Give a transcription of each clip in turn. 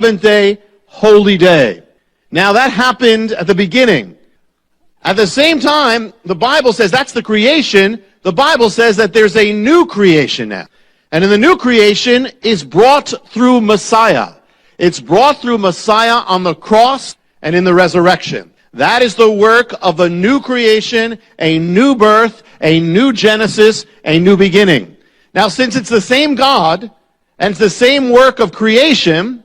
seventh-day holy day. Now that happened at the beginning. At the same time, the Bible says that's the creation. The Bible says that there's a new creation now. And in the new creation is brought through Messiah. It's brought through Messiah on the cross and in the resurrection. That is the work of a new creation, a new birth, a new Genesis, a new beginning. Now, since it's the same God and it's the same work of creation,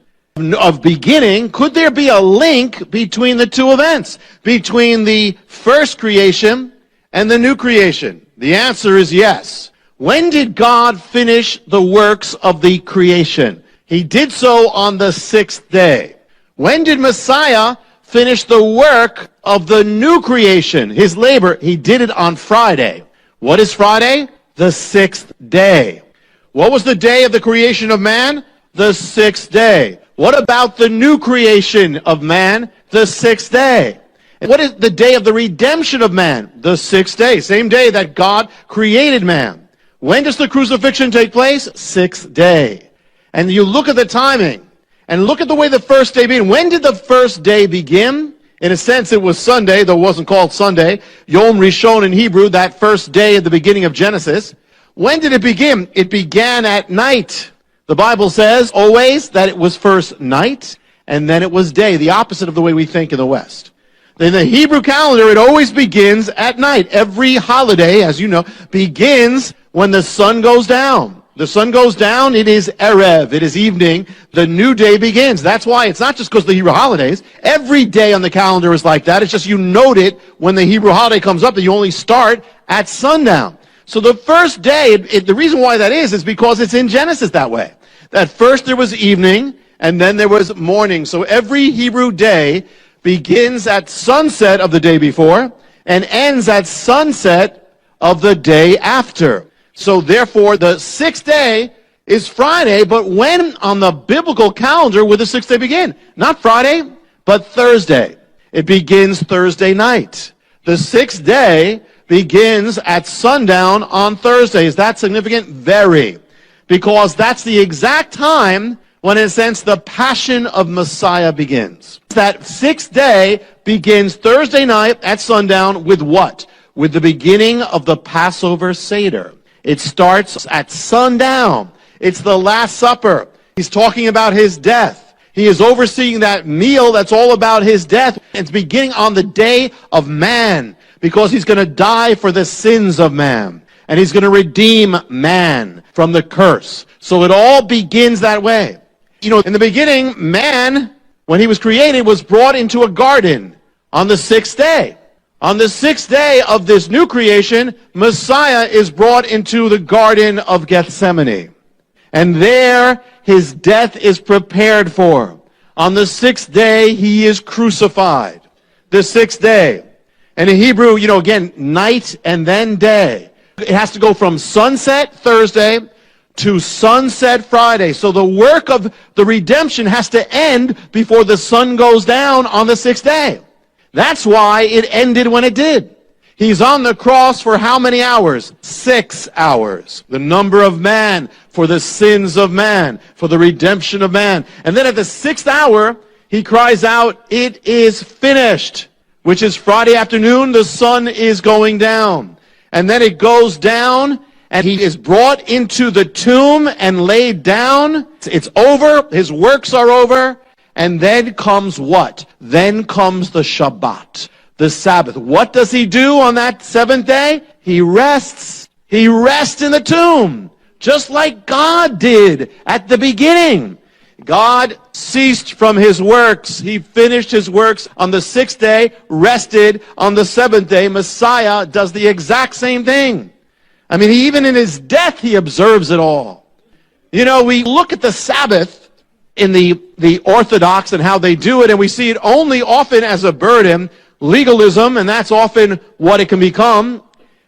of beginning, could there be a link between the two events, between the first creation and the new creation? The answer is yes. When did God finish the works of the creation? He did so on the sixth day. When did Messiah finish the work of the new creation, his labor? He did it on Friday. What is Friday? The sixth day. What was the day of the creation of man? The sixth day. What about the new creation of man? The sixth day. And what is the day of the redemption of man? The sixth day. Same day that God created man. When does the crucifixion take place? Sixth day. And you look at the timing and look at the way the first day began. When did the first day begin? In a sense, it was Sunday, though it wasn't called Sunday. Yom Rishon in Hebrew, that first day at the beginning of Genesis. When did it begin? It began at night. The Bible says always that it was first night and then it was day, the opposite of the way we think in the West. In the Hebrew calendar, it always begins at night. Every holiday, as you know, begins when the sun goes down. The sun goes down, it is Erev, it is evening, the new day begins. That's why it's not just because of the Hebrew holidays. Every day on the calendar is like that. It's just you note it when the Hebrew holiday comes up that you only start at sundown. So the first day, the reason why that is because it's in Genesis that way. That first there was evening, and then there was morning. So every Hebrew day begins at sunset of the day before, and ends at sunset of the day after. So therefore, the sixth day is Friday, but when on the biblical calendar would the sixth day begin? Not Friday, but Thursday. It begins Thursday night. The sixth day begins at sundown on Thursday. Is that significant? Very. Because that's the exact time when, in a sense, the passion of Messiah begins. That sixth day begins Thursday night at sundown with what? With the beginning of the Passover Seder. It starts at sundown. It's the Last Supper. He's talking about his death. He is overseeing that meal that's all about his death. It's beginning on the day of man, because he's going to die for the sins of man. And he's going to redeem man from the curse. So it all begins that way. You know, in the beginning, man, when he was created, was brought into a garden on the sixth day. On the sixth day of this new creation, Messiah is brought into the Garden of Gethsemane. And there, his death is prepared for. On the sixth day, he is crucified. The sixth day. And in Hebrew, you know, again, night and then day. It has to go from sunset Thursday to sunset Friday. So the work of the redemption has to end before the sun goes down on the sixth day. That's why it ended when it did. He's on the cross for how many hours? 6 hours. The number of man for the sins of man, for the redemption of man. And then at the sixth hour, he cries out, "It is finished," which is Friday afternoon. The sun is going down. And then it goes down, and he is brought into the tomb and laid down. It's over. His works are over. And then comes what? Then comes the Shabbat, the Sabbath. What does he do on that seventh day? He rests. He rests in the tomb, just like God did at the beginning. God ceased from his works. He finished his works on the sixth day, rested on the seventh day. Messiah does the exact same thing. I mean, even in his death, he observes it all. You know, we look at the Sabbath in the Orthodox and how they do it, and we see it only often as a burden, legalism, and that's often what it can become.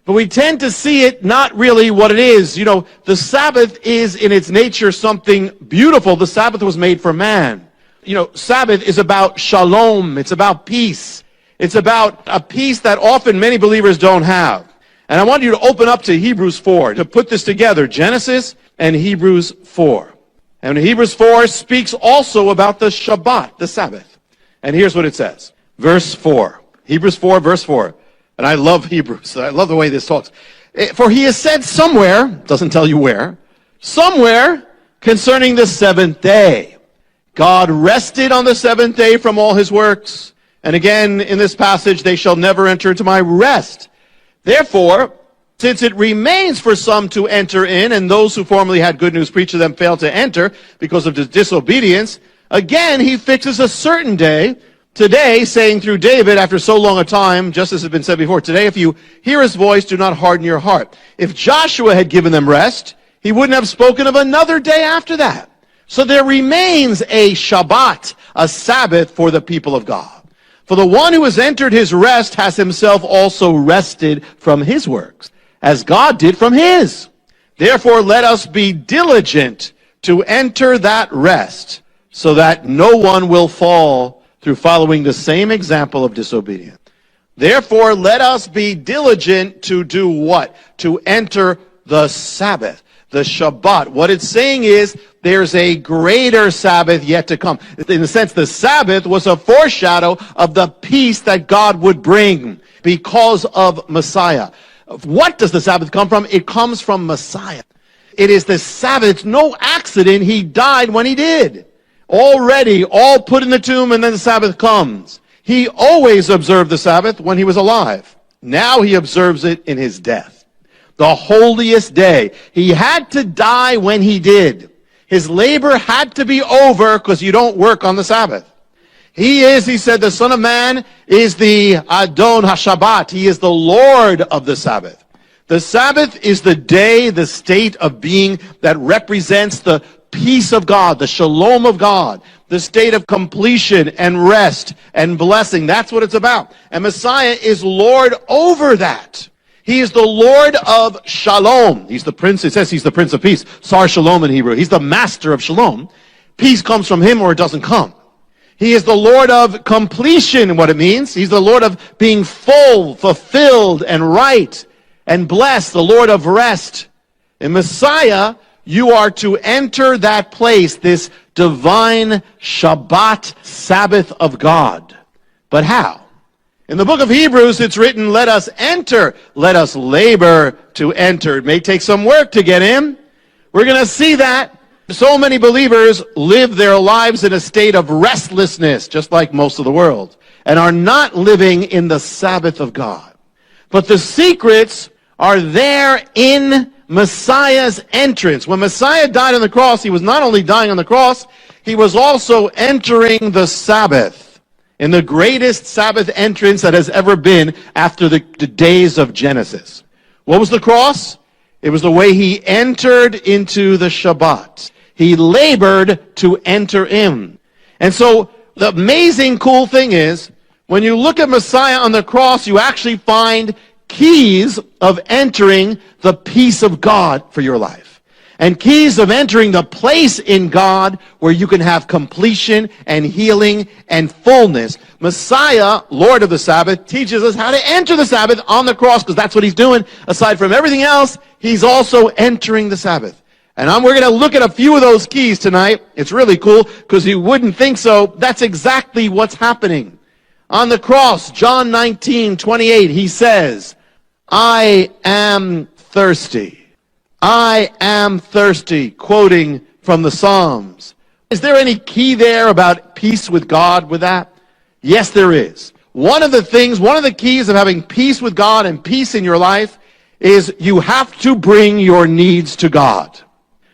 But we tend to see it not really what it is. You know, the Sabbath is in its nature something beautiful. The Sabbath was made for man. You know, Sabbath is about shalom. It's about peace. It's about a peace that often many believers don't have. And I want you to open up to Hebrews 4 to put this together, Genesis and Hebrews 4. And Hebrews 4 speaks also about the Shabbat, the Sabbath. And here's what it says. Verse 4. Hebrews 4, verse 4. And I love Hebrews. I love the way this talks. For he has said somewhere, doesn't tell you where, somewhere concerning the seventh day. God rested on the seventh day from all his works. And again, in this passage, they shall never enter into my rest. Therefore, since it remains for some to enter in, and those who formerly had good news preached to them failed to enter because of disobedience, again he fixes a certain day, today, saying through David, after so long a time, just as has been said before, today if you hear his voice, do not harden your heart. If Joshua had given them rest, he wouldn't have spoken of another day after that. So there remains a Shabbat, a Sabbath for the people of God. For the one who has entered his rest has himself also rested from his works, as God did from his. Therefore, let us be diligent to enter that rest, so that no one will fall through following the same example of disobedience. Therefore, let us be diligent to do what? To enter the Sabbath, the Shabbat. What it's saying is there's a greater Sabbath yet to come. In a sense, the Sabbath was a foreshadow of the peace that God would bring because of Messiah. What does the Sabbath come from? It comes from Messiah. It is the Sabbath. It's no accident he died when he did. Already, all put in the tomb, and then the Sabbath comes. He always observed the Sabbath when he was alive. Now he observes it in his death. The holiest day. He had to die when he did. His labor had to be over because you don't work on the Sabbath. He said, the Son of Man is the Adon HaShabbat. He is the Lord of the Sabbath. The Sabbath is the day, the state of being that represents the peace of God, the shalom of God, the state of completion and rest and blessing. That's what it's about. And Messiah is Lord over that. He is the Lord of Shalom. He's the Prince. It says he's the Prince of Peace. Sar Shalom in Hebrew. He's the Master of Shalom. Peace comes from him or it doesn't come. He is the Lord of completion, what it means. He's the Lord of being full, fulfilled, and right, and blessed, the Lord of rest. In Messiah, you are to enter that place, this divine Shabbat, Sabbath of God. But how? In the book of Hebrews, it's written, let us enter, let us labor to enter. It may take some work to get in. We're going to see that. So many believers live their lives in a state of restlessness, just like most of the world, and are not living in the Sabbath of God. But the secrets are there in Messiah's entrance. When Messiah died on the cross, he was not only dying on the cross, he was also entering the Sabbath in the greatest Sabbath entrance that has ever been after the days of Genesis. What was the cross? It was the way he entered into the Shabbat. He labored to enter in. And so the amazing cool thing is, when you look at Messiah on the cross, you actually find keys of entering the peace of God for your life. And keys of entering the place in God where you can have completion and healing and fullness. Messiah, Lord of the Sabbath, teaches us how to enter the Sabbath on the cross, because that's what he's doing. Aside from everything else, he's also entering the Sabbath. And we're going to look at a few of those keys tonight. It's really cool because you wouldn't think so. That's exactly what's happening. On the cross, John 19:28, he says, I am thirsty. I am thirsty, quoting from the Psalms. Is there any key there about peace with God with that? Yes, there is. One of the keys of having peace with God and peace in your life is you have to bring your needs to God.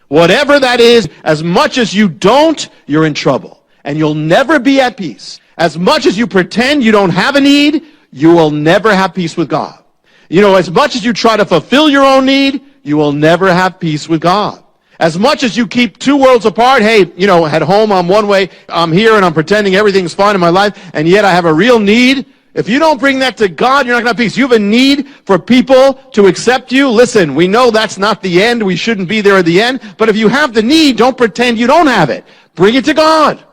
Whatever that is, as much as you don't, you're in trouble. And you'll never be at peace. As much as you pretend you don't have a need, you will never have peace with God. You know, as much as you try to fulfill your own need, you will never have peace with God. As much as you keep two worlds apart, hey, you know, at home I'm one way, I'm here and I'm pretending everything's fine in my life, and yet I have a real need. If you don't bring that to God, you're not going to have peace. You have a need for people to accept you. Listen, we know that's not the end. We shouldn't be there at the end. But if you have the need, don't pretend you don't have it. Bring it to God.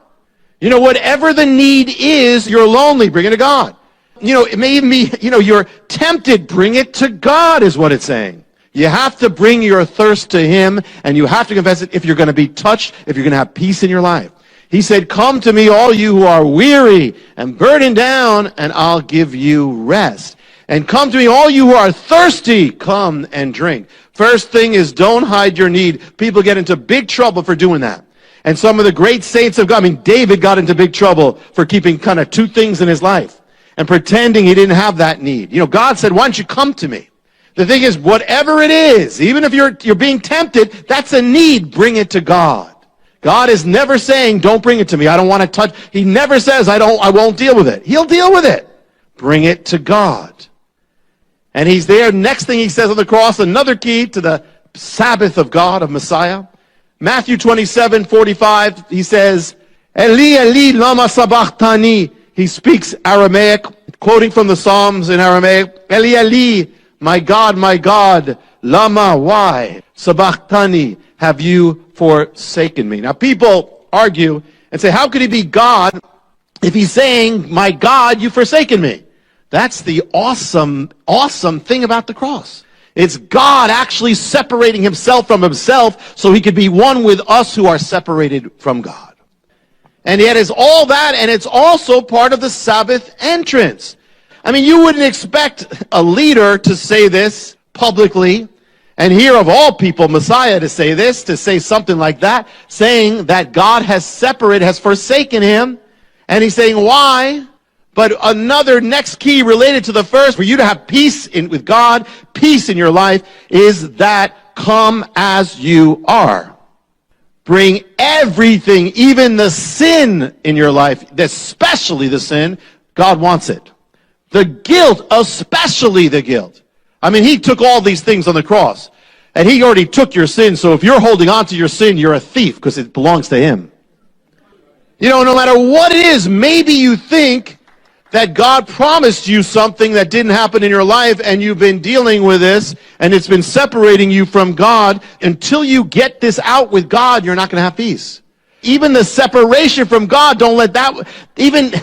You know, whatever the need is, you're lonely, bring it to God. You know, it may even be, you know, you're tempted, bring it to God is what it's saying. You have to bring your thirst to him, and you have to confess it if you're going to be touched, if you're going to have peace in your life. He said, come to me, all you who are weary and burdened down, and I'll give you rest. And come to me, all you who are thirsty, come and drink. First thing is, don't hide your need. People get into big trouble for doing that. And some of the great saints of God, David got into big trouble for keeping kind of two things in his life and pretending he didn't have that need. God said, why don't you come to me? The thing is, whatever it is, even if you're being tempted, that's a need, bring it to God. God is never saying, don't bring it to me, I don't want to touch. He never says, I won't deal with it. He'll deal with it. Bring it to God. And he's there. Next thing he says on the cross, another key to the Sabbath of God, of Messiah. Matthew 27:45, he says, Eli, Eli, lama sabachthani. He speaks Aramaic, quoting from the Psalms in Aramaic. Eli, Eli, my God, lama, why? Sabachthani, have you forsaken me? Now people argue and say, how could he be God if he's saying, my God, you've forsaken me? That's the awesome thing about the cross. It's God actually separating himself from himself so he could be one with us who are separated from God. And yet it's all that, and it's also part of the Sabbath entrance. You wouldn't expect a leader to say this publicly, and here of all people, Messiah to say this, to say something like that, saying that God has forsaken him, and he's saying, why? But another next key related to the first, for you to have peace with God, peace in your life, is that come as you are. Bring everything, even the sin in your life, especially the sin, God wants it. The guilt, especially the guilt. He took all these things on the cross, and he already took your sin, so if you're holding on to your sin, you're a thief, because it belongs to him. No matter what it is, maybe you think that God promised you something that didn't happen in your life, and you've been dealing with this, and it's been separating you from God. Until you get this out with God, you're not going to have peace. Even the separation from God, don't let that,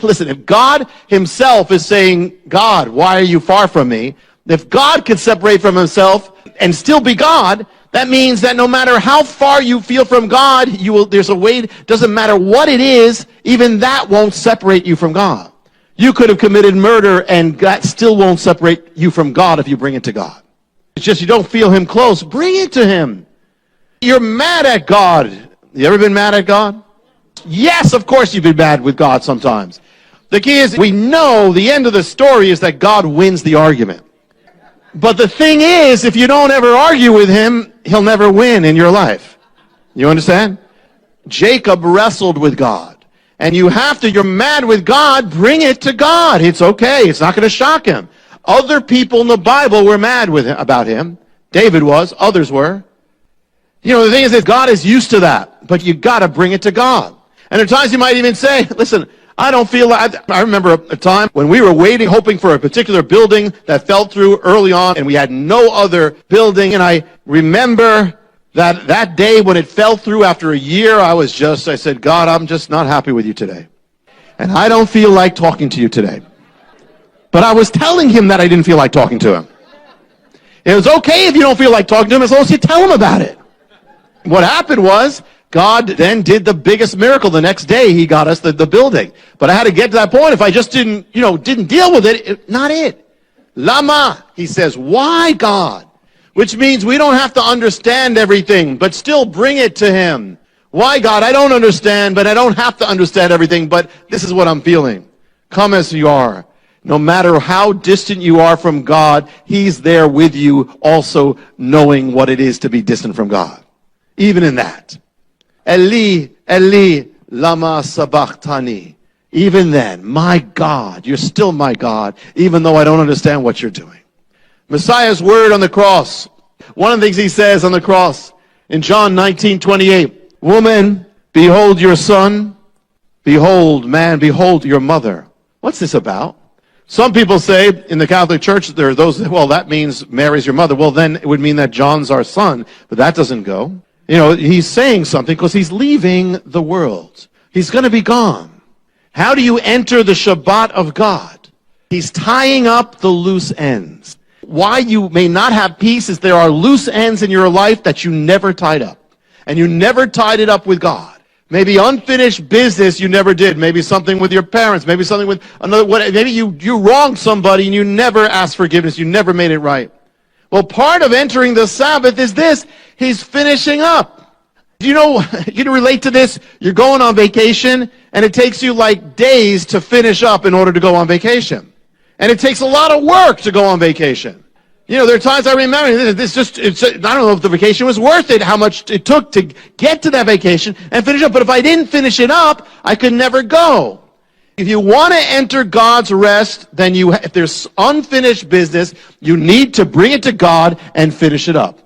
listen, if God himself is saying, God, why are you far from me? If God could separate from himself and still be God, that means that no matter how far you feel from God, there's a way, doesn't matter what it is, even that won't separate you from God. You could have committed murder, and that still won't separate you from God if you bring it to God. It's just you don't feel him close. Bring it to him. You're mad at God. You ever been mad at God? Yes, of course you've been mad with God sometimes. The key is, we know the end of the story is that God wins the argument. But the thing is, if you don't ever argue with him, he'll never win in your life. You understand? Jacob wrestled with God. And you're mad with God, bring it to God. It's okay. It's not going to shock him. Other people in the Bible were mad about him. David was. Others were. The thing is that God is used to that. But you got to bring it to God. And at times you might even say, listen, I don't feel like, I remember a time when we were waiting, hoping for a particular building that fell through early on, and we had no other building. And I remember that day when it fell through after a year, I said, God, I'm just not happy with you today. And I don't feel like talking to you today. But I was telling him that I didn't feel like talking to him. It was okay if you don't feel like talking to him as long as you tell him about it. What happened was, God then did the biggest miracle. The next day, he got us the building. But I had to get to that point. If I just didn't deal with it, not it. Lama, he says, why, God? Which means we don't have to understand everything, but still bring it to him. Why, God? I don't understand, but I don't have to understand everything, but this is what I'm feeling. Come as you are. No matter how distant you are from God, he's there with you, also knowing what it is to be distant from God. Even in that. Eli, Eli, lama sabachthani. Even then, my God, you're still my God, even though I don't understand what you're doing. Messiah's word on the cross. One of the things he says on the cross in John 19:28, woman, behold your son. Behold, man, behold your mother. What's this about? Some people say in the Catholic Church, there are those, that means Mary's your mother. Well, then it would mean that John's our son, but that doesn't go. He's saying something because he's leaving the world. He's going to be gone. How do you enter the Shabbat of God? He's tying up the loose ends. why you may not have peace is there are loose ends in your life that you never tied up. And you never tied it up with God. Maybe unfinished business you never did. Maybe something with your parents. Maybe something with another. Maybe you wronged somebody and you never asked forgiveness. You never made it right. Well, part of entering the Sabbath is this. He's finishing up. You know, you can relate to this. You're going on vacation and it takes you like days to finish up in order to go on vacation. And it takes a lot of work to go on vacation. You know, there are times I remember, I don't know if the vacation was worth it, how much it took to get to that vacation and finish up. But if I didn't finish it up, I could never go. If you want to enter God's rest, then if there's unfinished business, you need to bring it to God and finish it up.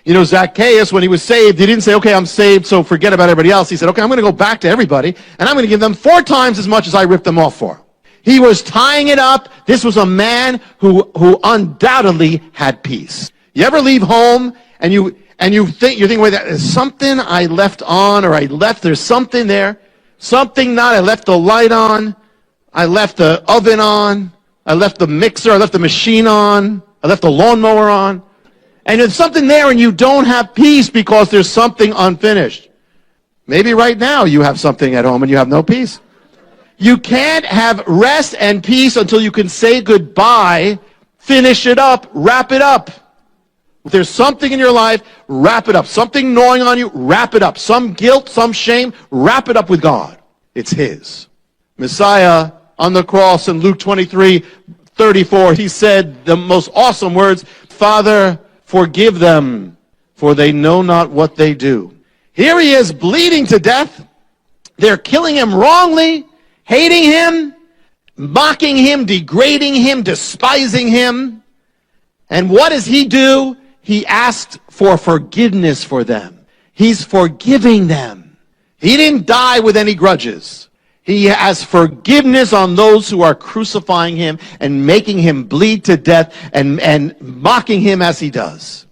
You know, Zacchaeus, when he was saved, he didn't say, okay, I'm saved, so forget about everybody else. He said, okay, I'm going to go back to everybody, and I'm going to give them 4 times as much as I ripped them off for. He was tying it up. This was a man who undoubtedly had peace. You ever leave home and you're thinking, wait, there's something I left on, or there's something there. Something not, I left the light on. I left the oven on. I left the mixer. I left the machine on. I left the lawnmower on. And there's something there and you don't have peace because there's something unfinished. Maybe right now you have something at home and you have no peace. You can't have rest and peace until you can say goodbye, finish it up, wrap it up. If there's something in your life, wrap it up. Something gnawing on you, wrap it up. Some guilt, some shame, wrap it up with God. It's His. Messiah on the cross in Luke 23:34, He said the most awesome words, Father, forgive them, for they know not what they do. Here He is bleeding to death. They're killing Him wrongly. Hating Him, mocking Him, degrading Him, despising Him. And what does He do? He asked for forgiveness for them. He's forgiving them. He didn't die with any grudges. He has forgiveness on those who are crucifying Him and making Him bleed to death and mocking Him as He does.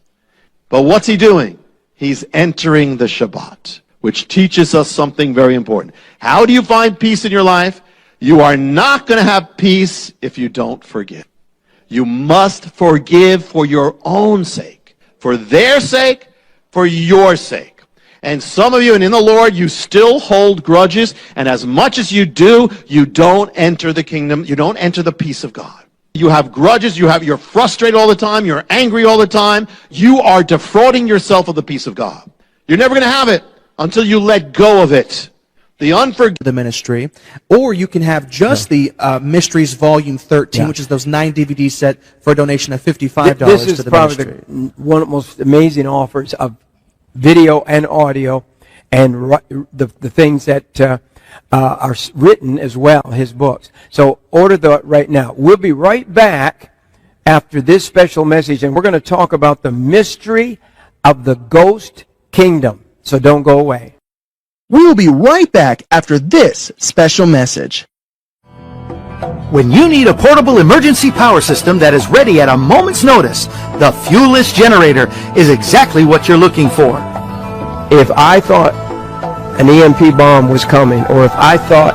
But what's He doing? He's entering the Shabbat, which teaches us something very important. How do you find peace in your life? You are not going to have peace if you don't forgive. You must forgive for your own sake, for their sake, for your sake. And some of you, and in the Lord, you still hold grudges, and as much as you do, you don't enter the kingdom, you don't enter the peace of God. You have grudges, you're frustrated all the time, you're angry all the time, you are defrauding yourself of the peace of God. You're never going to have it until you let go of it. The ministry, or you can have just the Mysteries Volume 13, which is those 9 DVD set for a donation of $55 to the ministry. This is probably one of the most amazing offers of video and audio, and the things that are written as well, his books. So order that right now. We'll be right back after this special message, and we're going to talk about the mystery of the ghost kingdom. So don't go away. We will be right back after this special message. When you need a portable emergency power system that is ready at a moment's notice, the fuelless generator is exactly what you're looking for. If I thought an EMP bomb was coming, or if I thought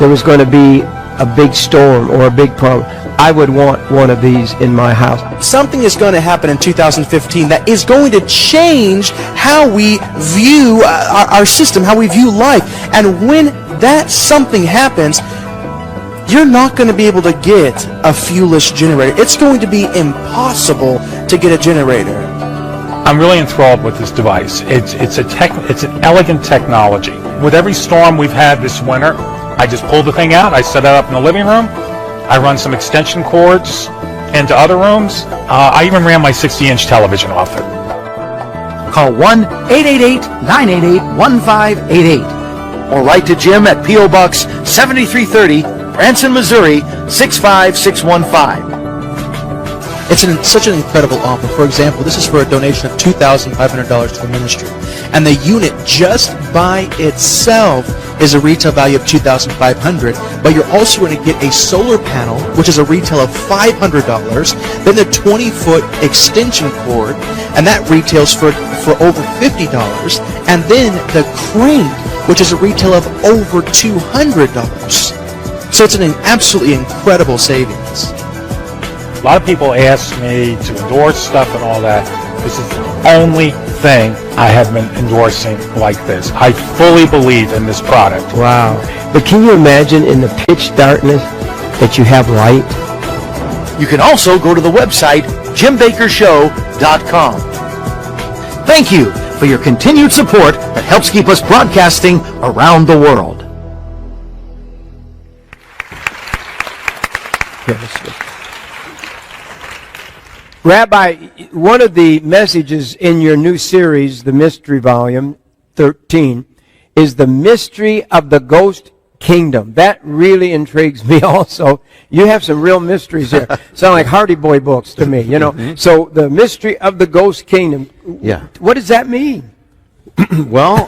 there was going to be a big storm or a big problem, I would want one of these in my house. Something is going to happen in 2015 that is going to change how we view our system, how we view life. And when that something happens, you're not going to be able to get a fuelless generator. It's going to be impossible to get a generator. I'm really enthralled with this device. It's an elegant technology. With every storm we've had this winter, I just pull the thing out, I set it up in the living room, I run some extension cords into other rooms. I even ran my 60-inch television off it. Call 1-888-988-1588 or write to Jim at P.O. Box 7330, Branson, Missouri 65615. It's such an incredible offer. For example, this is for a donation of $2,500 to the ministry. And the unit just by itself is a retail value of $2,500, but you're also going to get a solar panel, which is a retail of $500, then the 20-foot extension cord, and that retails for over $50, and then the crane, which is a retail of over $200. So it's an absolutely incredible savings. A lot of people ask me to endorse stuff and all that. This is the only thing I have been endorsing like this. I fully believe in this product. Wow. But can you imagine in the pitch darkness that you have light? You can also go to the website JimBakkerShow.com. Thank you for your continued support that helps keep us broadcasting around the world. Rabbi, one of the messages in your new series, the Mystery Volume 13, is the mystery of the ghost kingdom. That really intrigues me also. You have some real mysteries there. Sound like Hardy Boy books to me, you know. Mm-hmm. So the mystery of the ghost kingdom. Yeah. What does that mean? Well,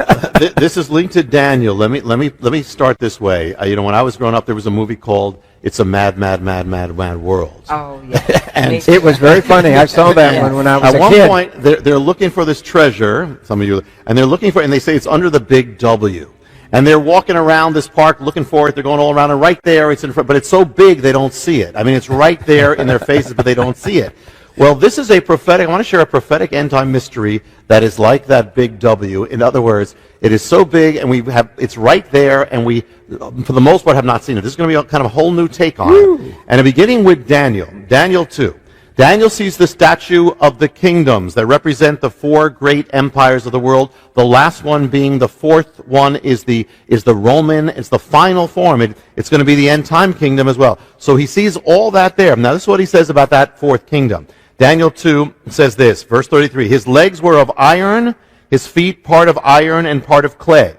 this is linked to Daniel. Let me start this way. When I was growing up, there was a movie called "It's a Mad, Mad, Mad, Mad, Mad World." Oh yeah, and it was very funny. I saw that one when I was a kid. At one point, they're looking for this treasure. Some of you, and they're looking for, and they say it's under the big W. And they're walking around this park looking for it. They're going all around, and right there, it's in front. But it's so big they don't see it. I mean, it's right there in their faces, but they don't see it. Well, this is a prophetic. I want to share a prophetic end-time mystery that is like that big W. In other words, it is so big, and it's right there, and we, for the most part, have not seen it. This is going to be kind of a whole new take on it. And beginning with Daniel 2. Daniel sees the statue of the kingdoms that represent the four great empires of the world. The last one being the fourth one is the Roman. It's the final form. It's going to be the end-time kingdom as well. So he sees all that there. Now, this is what he says about that fourth kingdom. Daniel 2 says this, verse 33, his legs were of iron, his feet part of iron and part of clay.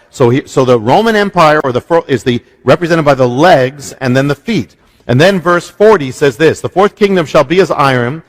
So the Roman Empire is represented by the legs and then the feet. And then verse 40 says this, the fourth kingdom shall be as iron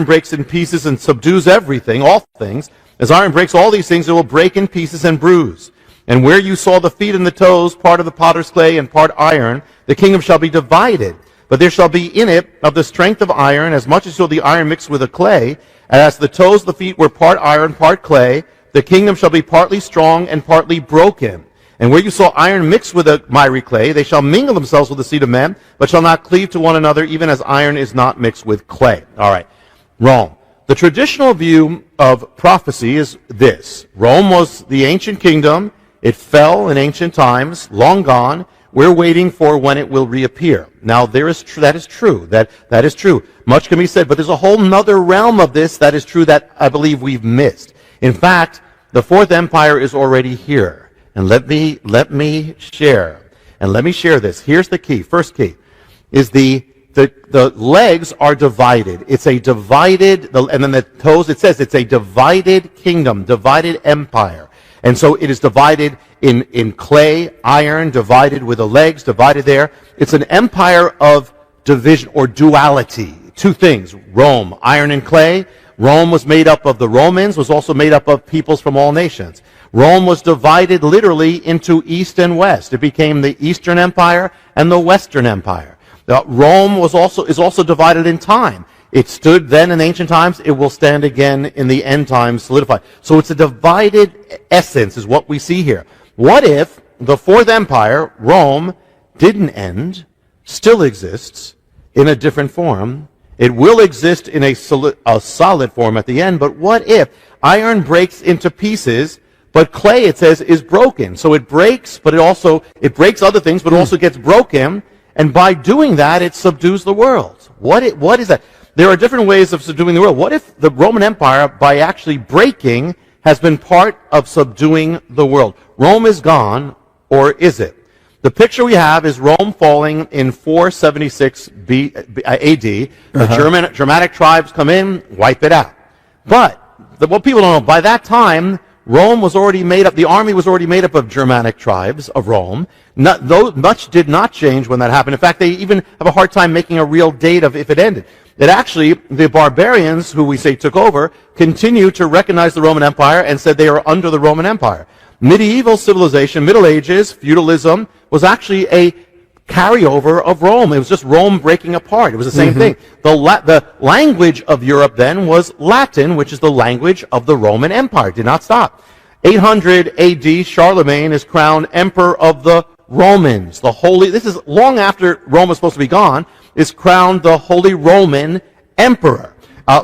breaks in pieces and subdues everything, all things. As iron breaks all these things, it will break in pieces and bruise. And where you saw the feet and the toes, part of the potter's clay and part iron, the kingdom shall be divided. But there shall be in it of the strength of iron, as much as shall the iron mixed with the clay. And as the toes, the feet were part iron, part clay, the kingdom shall be partly strong and partly broken. And where you saw iron mixed with the miry clay, they shall mingle themselves with the seed of men, but shall not cleave to one another, even as iron is not mixed with clay. All right. Rome. The traditional view of prophecy is this. Rome was the ancient kingdom. It fell in ancient times, long gone. We're waiting for when it will reappear. Now, that is true. That is true. Much can be said, but there's a whole nother realm of this that is true that I believe we've missed. In fact, the fourth empire is already here. And let me share this. Here's the key. First key is the legs are divided. It's a divided, and then the toes, it says it's a divided kingdom, divided empire. And so it is divided in clay, iron, divided with the legs, divided there. It's an empire of division or duality. Two things, Rome, iron and clay. Rome was made up of the Romans, was also made up of peoples from all nations. Rome was divided literally into east and west. It became the Eastern Empire and the Western Empire. Rome is also divided in time. It stood then in ancient times. It will stand again in the end times, solidified. So it's a divided essence is what we see here. What if the fourth empire, Rome, didn't end, still exists in a different form? It will exist in a solid form at the end, but what if iron breaks into pieces, but clay, it says, is broken? So it breaks, but it breaks other things, but it also gets broken, and by doing that, it subdues the world. What is that? There are different ways of subduing the world. What if the Roman Empire, by actually breaking, has been part of subduing the world? Rome is gone, or is it? The picture we have is Rome falling in 476 AD. The Germanic tribes come in, wipe it out. But what people don't know, by that time, Rome was already made up, the army was already made up of Germanic tribes of Rome. Much did not change when that happened. In fact, they even have a hard time making a real date of if it ended. It actually, the barbarians, who we say took over, continue to recognize the Roman Empire and said they are under the Roman Empire. Medieval civilization, Middle Ages, feudalism, was actually a carryover of Rome. It was just Rome breaking apart. It was the same thing. The language of Europe then was Latin, which is the language of the Roman Empire. It did not stop. 800 AD, Charlemagne is crowned emperor of the Romans. This is long after Rome was supposed to be gone. is crowned the Holy Roman Emperor.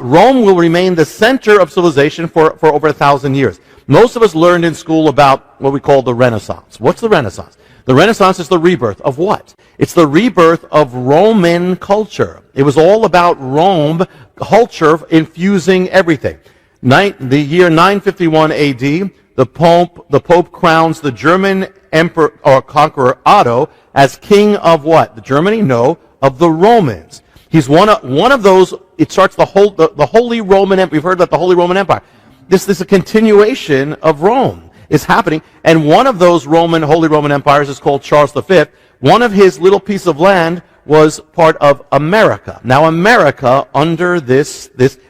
Rome will remain the center of civilization for over 1,000 years. Most of us learned in school about what we call the Renaissance. What's the Renaissance? The Renaissance is the rebirth of what? It's the rebirth of Roman culture. It was all about Rome culture infusing everything. The year 951 AD, the Pope crowns the German emperor or conqueror Otto as king of what? The Germany? No, of the Romans. He's one of those. It starts the Holy Roman Empire. We've heard about the Holy Roman Empire. This is a continuation of Rome is happening, and one of those Holy Roman empires is called Charles V. One of his little piece of land was part of America. Now, America under this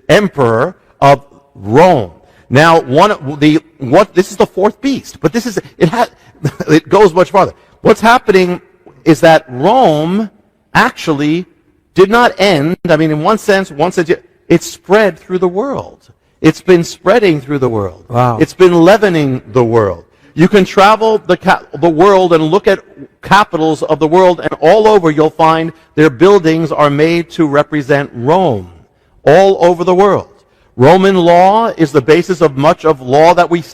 emperor of Rome. Now, this is the fourth beast, but it goes much farther. What's happening is that Rome actually did not end. I mean, in one sense, it spread through the world. It's been spreading through the world. Wow. It's been leavening the world. You can travel the world and look at capitals of the world, and all over you'll find their buildings are made to represent Rome. All over the world. Roman law is the basis of much of law that is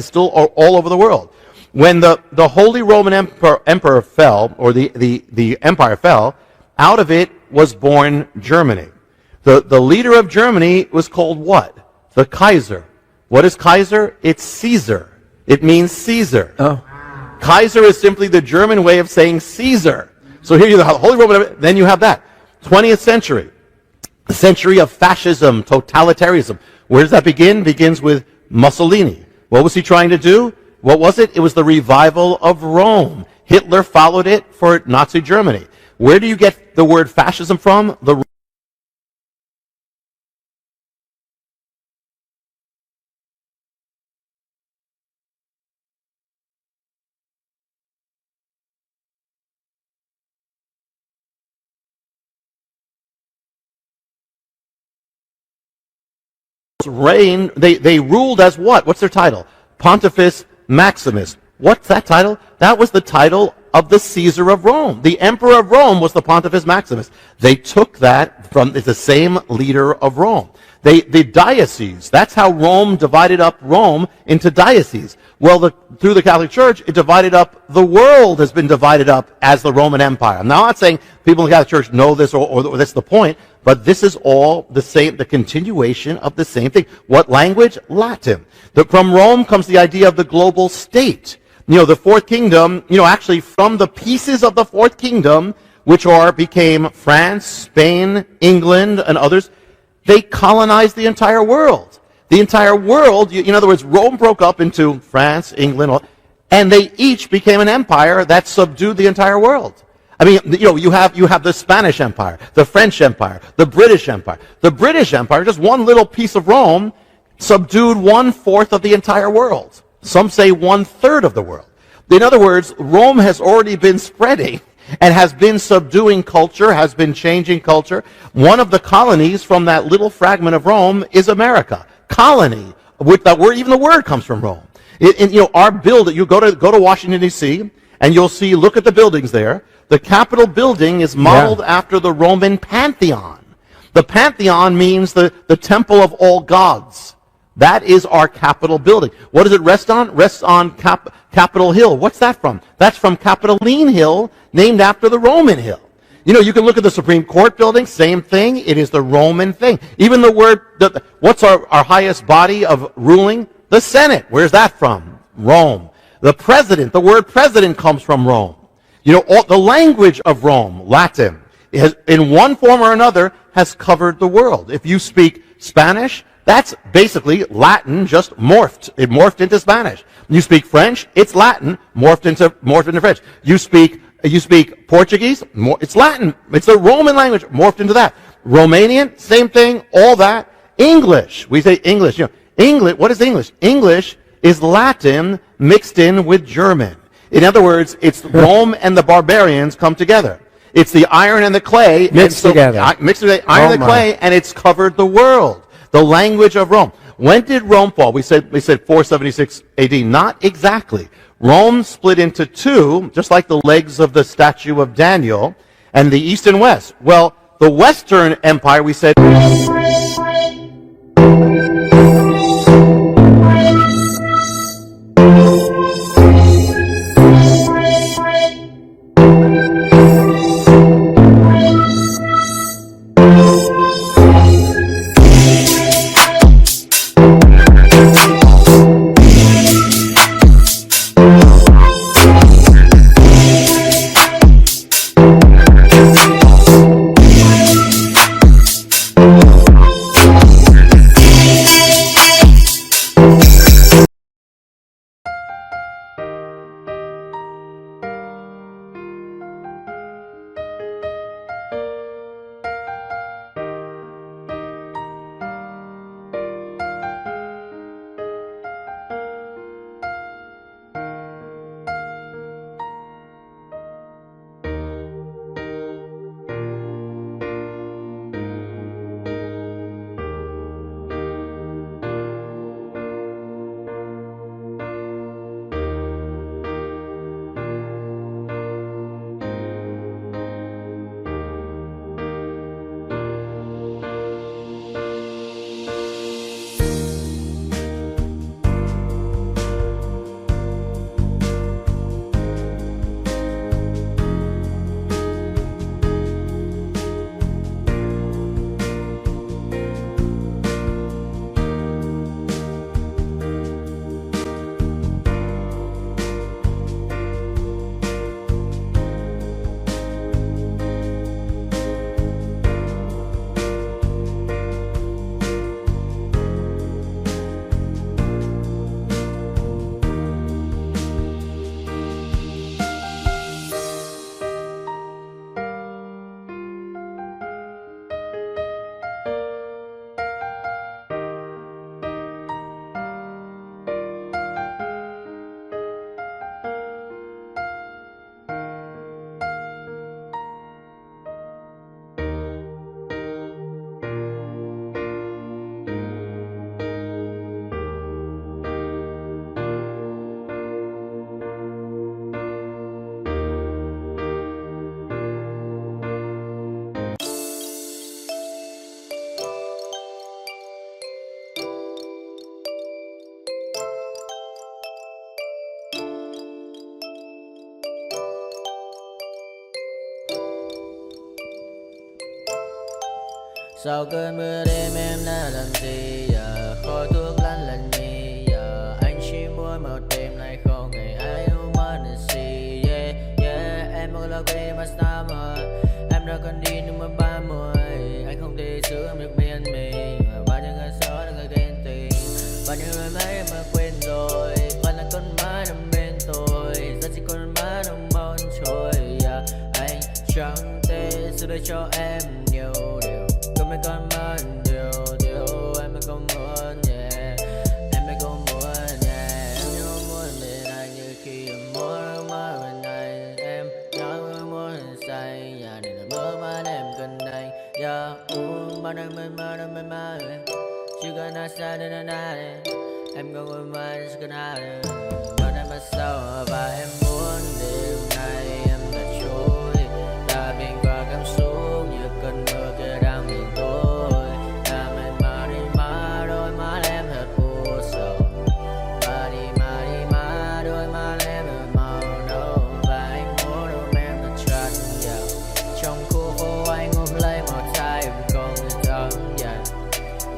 still all over the world. When the Holy Roman Emperor fell, or the empire fell, out of it was born Germany. The leader of Germany was called what? The Kaiser. What is Kaiser? It's Caesar. It means Caesar. Oh. Kaiser is simply the German way of saying Caesar. So here you have the Holy Roman, then you have that. 20th century. The century of fascism, totalitarianism. Where does that begin? Begins with Mussolini. What was he trying to do? What was it? It was the revival of Rome. Hitler followed it for Nazi Germany. Where do you get the word fascism from? The reign, they ruled as what? What's their title? Pontifex Maximus. What's that title? That was the title of the Caesar of Rome. The emperor of Rome was the Pontifex Maximus. They took that from the same leader of Rome. The diocese, that's how Rome divided up Rome into dioceses. Well, through the Catholic Church, it divided up, the world has been divided up as the Roman Empire. I'm not saying people in the Catholic Church know this or that's the point, but this is all the same, the continuation of the same thing. What language? Latin. From Rome comes the idea of the global state. The fourth kingdom, actually from the pieces of the fourth kingdom, which became France, Spain, England, and others, they colonized the entire world. The entire world, in other words, Rome broke up into France, England, and they each became an empire that subdued the entire world. I mean, you have the Spanish Empire, the French Empire, the British Empire. The British Empire, just one little piece of Rome, subdued 1/4 of the entire world. Some say 1/3 of the world. In other words, Rome has already been spreading and has been subduing culture, has been changing culture. One of the colonies from that little fragment of Rome is America. Colony, with that word, even the word comes from Rome. Our building, you go to Washington, D.C., and you'll see, look at the buildings there. The Capitol building is modeled after the Roman Pantheon. The Pantheon means the temple of all gods. That is our Capitol building. What does it rest on? Rests on Capitol Hill. What's that from? That's from Capitoline Hill, named after the Roman hill. You can look at the Supreme Court building, same thing. It is the Roman thing. Even the word, what's our highest body of ruling? The Senate. Where's that from? Rome. The president, the word president comes from Rome. The language of Rome, Latin, in one form or another, has covered the world. If you speak Spanish, that's basically Latin just morphed. It morphed into Spanish. You speak French, it's Latin, morphed into French. You speak Portuguese, it's Latin. It's the Roman language, morphed into that. Romanian, same thing, all that. English, we say English. English, what is English? English is Latin mixed in with German. In other words, it's Rome and the barbarians come together. It's the iron and the clay. Mixed together. Mixed together, iron and the clay, and it's covered the world. The language of Rome. When did Rome fall? We said 476 AD. Not exactly. Rome split into two, just like the legs of the statue of Daniel. and the East and West. Well, the Western Empire, we said, sau cơn mưa đêm em đã làm gì giờ, khói thuốc lá lạnh nhì giờ, anh chỉ muốn một đêm này không ngày ai mất gì. Yeah yeah, em muốn là quên mà sao mà em đã cần đi nhưng mà 30, anh không thể giữ em được bên mình. Bao nhiêu người xấu đã người ghen tình, bao nhiêu người mấy em mà quên rồi, vẫn là con má nằm bên tôi, giờ chỉ con má nằm mòn trôi. Yeah, anh chẳng thể giữ được cho em nhiều điều, có mấy con má điều em mới không muốn. Yeah, em mới không muốn. Yeah, em như không muốn bên anh như khi em muốn má bên anh, em nói em muốn say. Yeah, để là bữa má em cần anh. Yeah, má đang má chỉ cần nói sai đến anh này, em không muốn má chỉ cần ai mà em bắt sau và em muốn đêm nay em đã trôi, ta bên qua cảm xúc như cơn mưa kia đang nhìn tôi. Ta mệt mà đi má, đôi má em thật u sầu, mà đi má, đôi má em thật màu nâu, và anh muốn ôm em thật chặt vào trong khu phố. Anh ôm lấy một tay em không thể thở dài,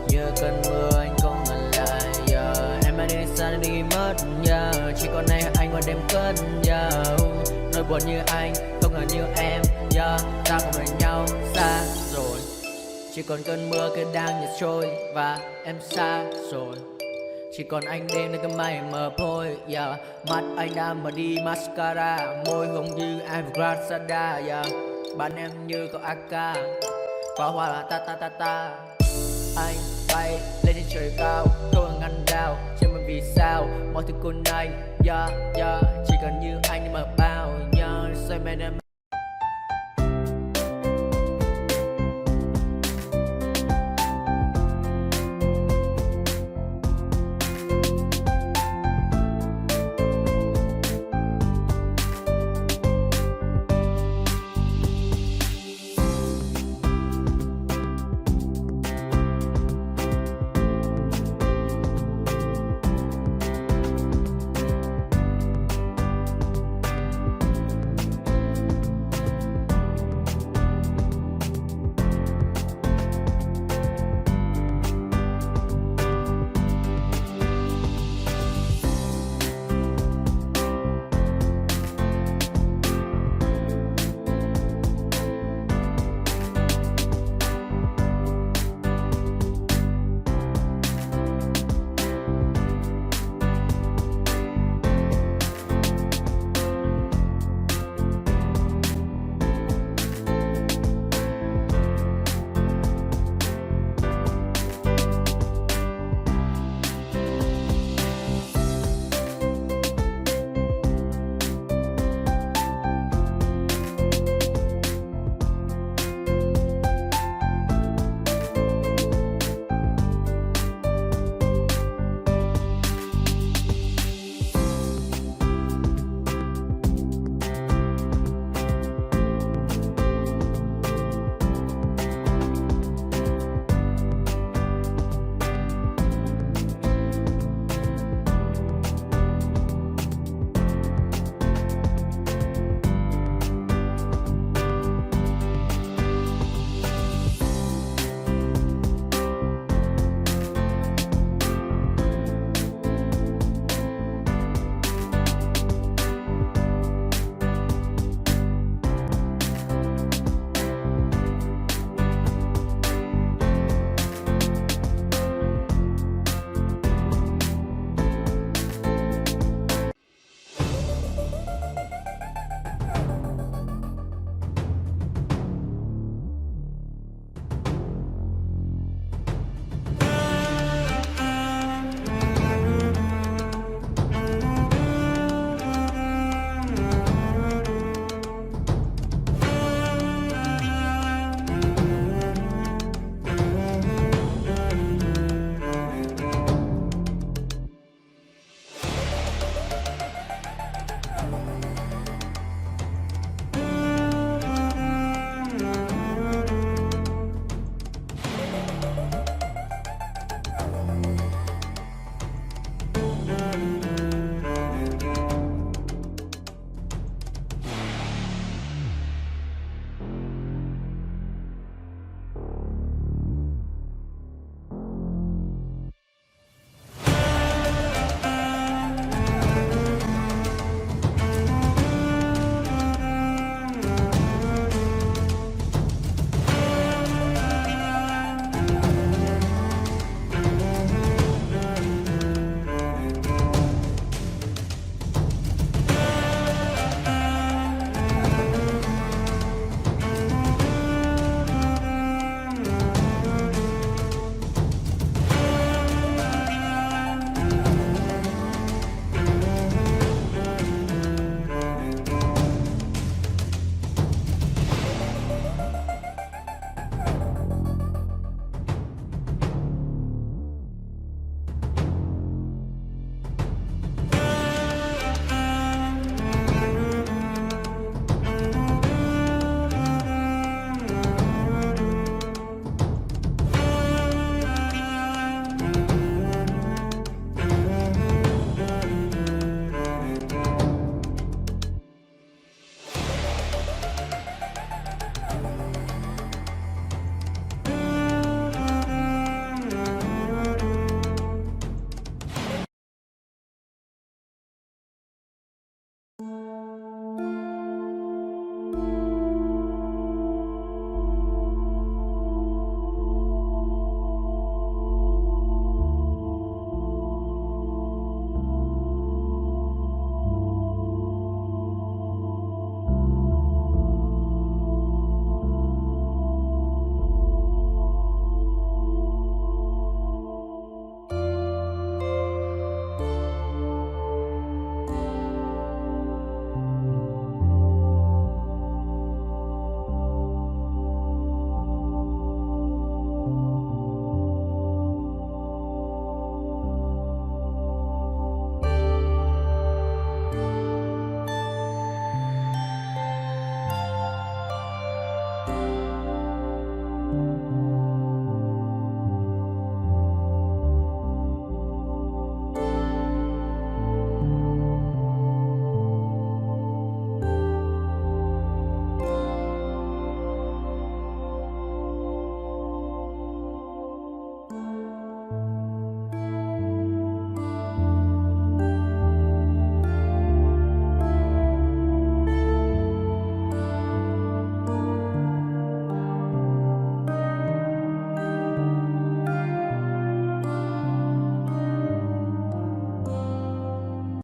như cơn mưa anh không ngần lại. Em đã đi xa đi mất, chỉ còn này anh qua đêm cất. Nỗi buồn như anh không ngờ như em, ta không bên nhau xa rồi, chỉ còn cơn mưa kia đang nhạt trôi và em xa rồi, chỉ còn anh đêm nơi cơn mây mờ thôi. Mắt anh đã mở đi mascara, môi hồng như Evergrande. Bạn em như cậu AK, pháo hoa là ta ta ta ta. Anh bay lên trên trời cao, không ngăn đau trên mình vì sao mọi thứ cùng anh. Chỉ cần như anh mà bao nhớ say mê em.